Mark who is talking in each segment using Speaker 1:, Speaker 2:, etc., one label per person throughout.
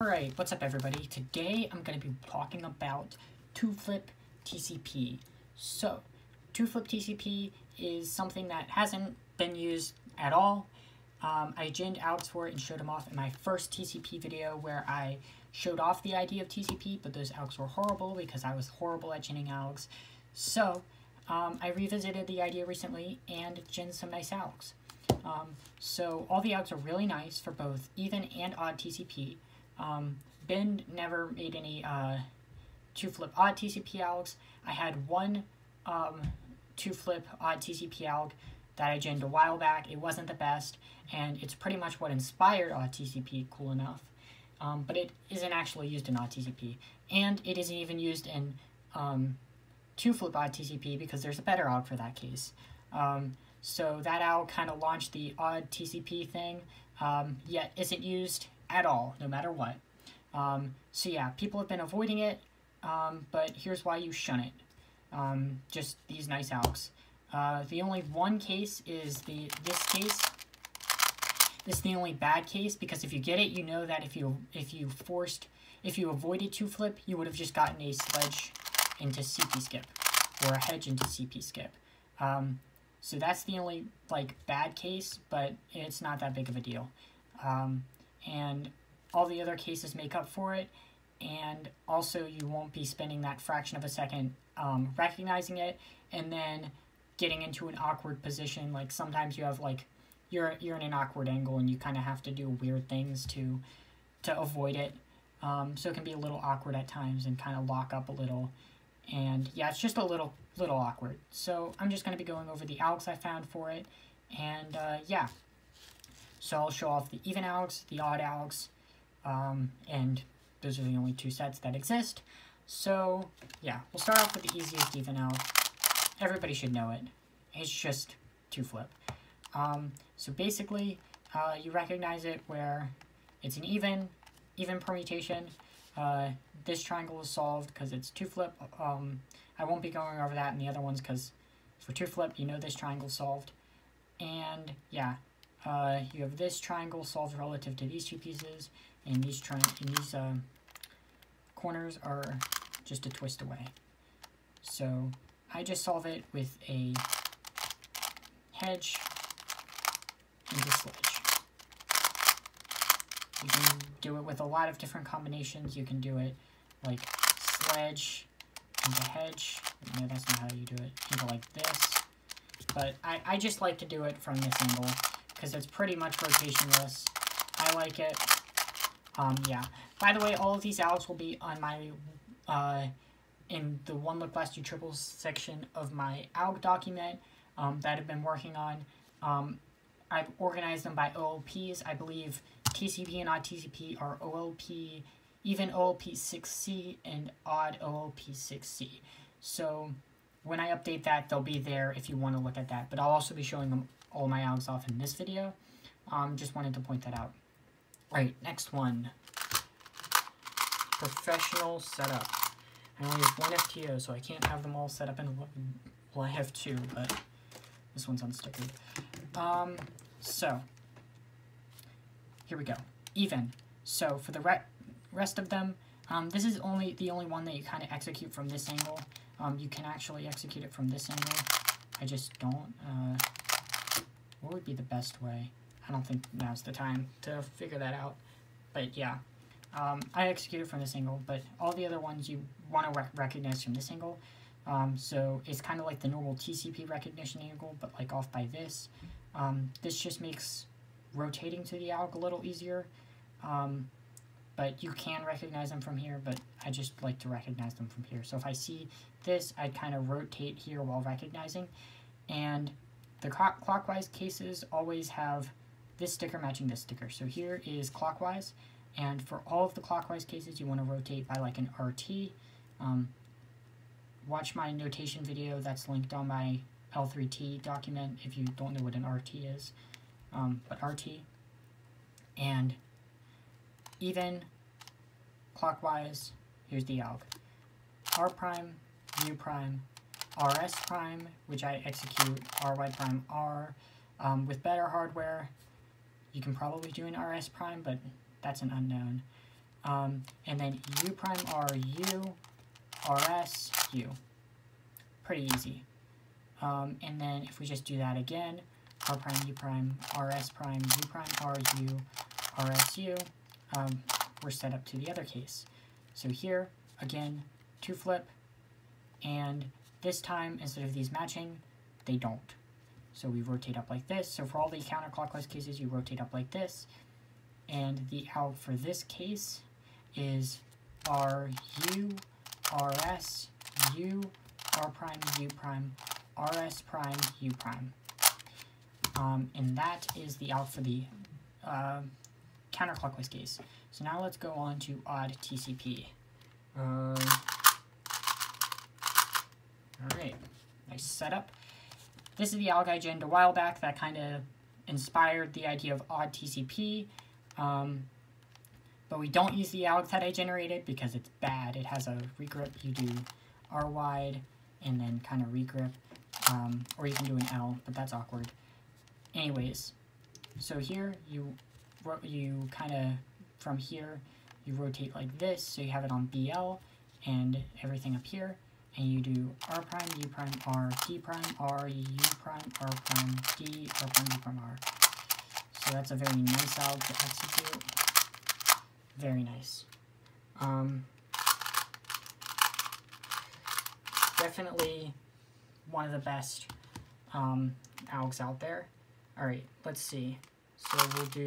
Speaker 1: Alright, what's up everybody? Today I'm going to be talking about two-flip TCP. So, two-flip TCP is something that hasn't been used at all. I ginned outs for it and showed them off in my first TCP video where I showed off the idea of TCP, but those algs were horrible because I was horrible at ginning algs. So, I revisited the idea recently and ginned some nice algs. So all the algs are really nice for both even and odd TCP. Ben never made any two-flip odd TCP algs. I had one two-flip odd TCP alg that I ginned a while back. It wasn't the best, and it's pretty much what inspired odd TCP, cool enough. But it isn't actually used in odd TCP, and it isn't even used in two-flip odd TCP because there's a better alg for that case. So that alg kind of launched the odd TCP thing, yet isn't used at all, no matter what. So yeah, people have been avoiding it, but here's why you shun it. Just these nice algs. The only one case is this case. This is the only bad case, because if you get it, you know that if you avoided two-flip, you would have just gotten a sledge into CP skip, or a hedge into CP skip. So that's the only, bad case, but it's not that big of a deal. And all the other cases make up for it, and also you won't be spending that fraction of a second recognizing it, and then getting into an awkward position. Like, sometimes you have, you're in an awkward angle, and you kind of have to do weird things to avoid it. So it can be a little awkward at times, and kind of lock up a little. And yeah, it's just a little awkward. So I'm just going to be going over the algs I found for it, and yeah. So I'll show off the even algs, the odd algs, and those are the only two sets that exist. So yeah, we'll start off with the easiest even alg. Everybody should know it. It's just two-flip. So basically, you recognize it where it's an even permutation. This triangle is solved because it's two-flip. I won't be going over that in the other ones because for two-flip, you know this triangle solved. And yeah, you have this triangle solved relative to these two pieces, and these corners are just a twist away. So I just solve it with a hedge and a sledge. You can do it with a lot of different combinations. You can do it like sledge into hedge. No, that's not how you do it. Into like this. But I just like to do it from this angle because it's pretty much rotationless. I like it. Yeah. By the way, all of these algs will be on my in the One Look Last 2 Triples section of my alg document that I've been working on. I've organized them by OLPs. I believe TCP and odd TCP are OLP, even OLP 6C, and odd OLP 6C. So when I update that, they'll be there if you want to look at that. But I'll also be showing them all my algs off in this video. Just wanted to point that out. Alright, next one. Professional setup. I only have one FTO, so I can't have them all set up in one. Well, I have two, but this one's unstickered. So here we go. Even. So for the rest of them, this is the only one that you kind of execute from this angle. You can actually execute it from this angle. I just don't. What would be the best way? I don't think now's the time to figure that out. But yeah, I execute it from this angle, but all the other ones you want to recognize from this angle. So it's kind of like the normal TCP recognition angle, but like off by this. This just makes rotating to the alg a little easier. But you can recognize them from here, but I just like to recognize them from here. So if I see this, I'd kind of rotate here while recognizing. And the clockwise cases always have this sticker matching this sticker. So here is clockwise, and for all of the clockwise cases, you want to rotate by like an RT. Watch my notation video that's linked on my L3T document if you don't know what an RT is. But RT. And even, clockwise, here's the alg. R prime, U prime, RS prime, which I execute RY prime R. With better hardware, you can probably do an RS prime, but that's an unknown. and then U prime R U, RS U. Pretty easy. And then if we just do that again, R prime U prime RS prime U prime R U RS U, we're set up to the other case. So here, again, 2 flip, and this time, instead of these matching, they don't. So we rotate up like this. So for all the counterclockwise cases, you rotate up like this. And the alg for this case is RU, RS, U, R prime, U prime, RS prime, U prime. And that is the alg for the counterclockwise case. So now let's go on to odd TCP. Alright, nice setup. This is the alg I generated a while back that kind of inspired the idea of odd TCP. But we don't use the alg that I generated because it's bad. It has a regrip. You do R wide and then kind of regrip. Or you can do an L, but that's awkward. Anyways, so here you kind of, from here, you rotate like this. So you have it on BL and everything up here. And you do R prime, U prime, R, D prime, R, U prime, R prime, D, R prime, U prime, R. So that's a very nice alg to execute. Very nice. Definitely one of the best algs out there. Alright, let's see. So we'll do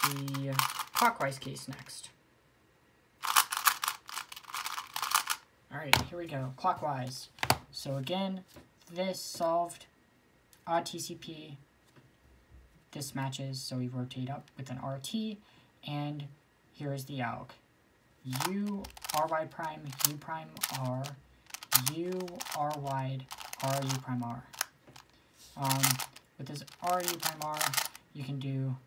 Speaker 1: the clockwise case next. Alright, here we go. Clockwise. So again, this solved odd TCP. This matches, so we rotate up with an RT, and here is the alg. U, R wide prime, U prime, R, U, R wide, R, U prime, R. With this R, U prime, R, you can do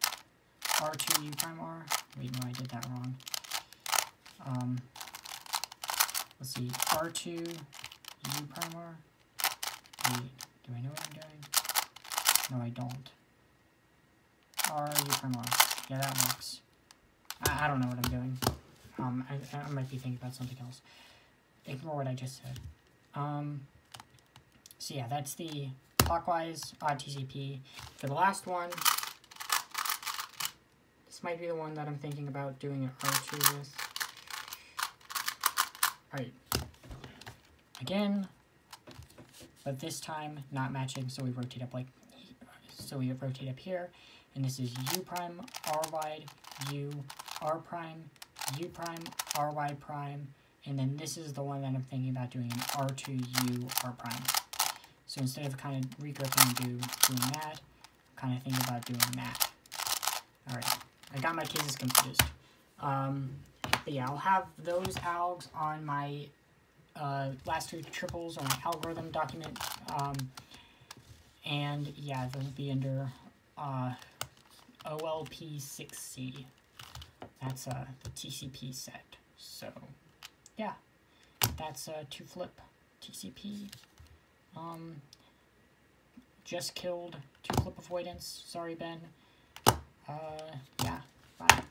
Speaker 1: R2, U prime, R. Wait, no, I did that wrong. Let's see, R2, U prime, R. Wait, do I know what I'm doing? No, I don't. R, U prime, R. Yeah, that works. I don't know what I'm doing. I might be thinking about something else. Ignore what I just said. So yeah, that's the clockwise odd TCP. For the last one, this might be the one that I'm thinking about doing an R2 with. Alright. Again, but this time not matching, so we rotate up here, and this is U prime, R wide, U, R prime, U prime, R wide prime, and then this is the one that I'm thinking about doing an R2U, R prime. So instead of kind of regripping and doing that, I'm kind of thinking about doing that. Alright, I got my cases confused. But yeah, I'll have those algs on my last 3 triples or my algorithm document. And yeah, they'll be under OLP6C. That's the TCP set. So yeah, that's 2-flip TCP. Just killed 2-flip avoidance. Sorry, Ben. Yeah, bye.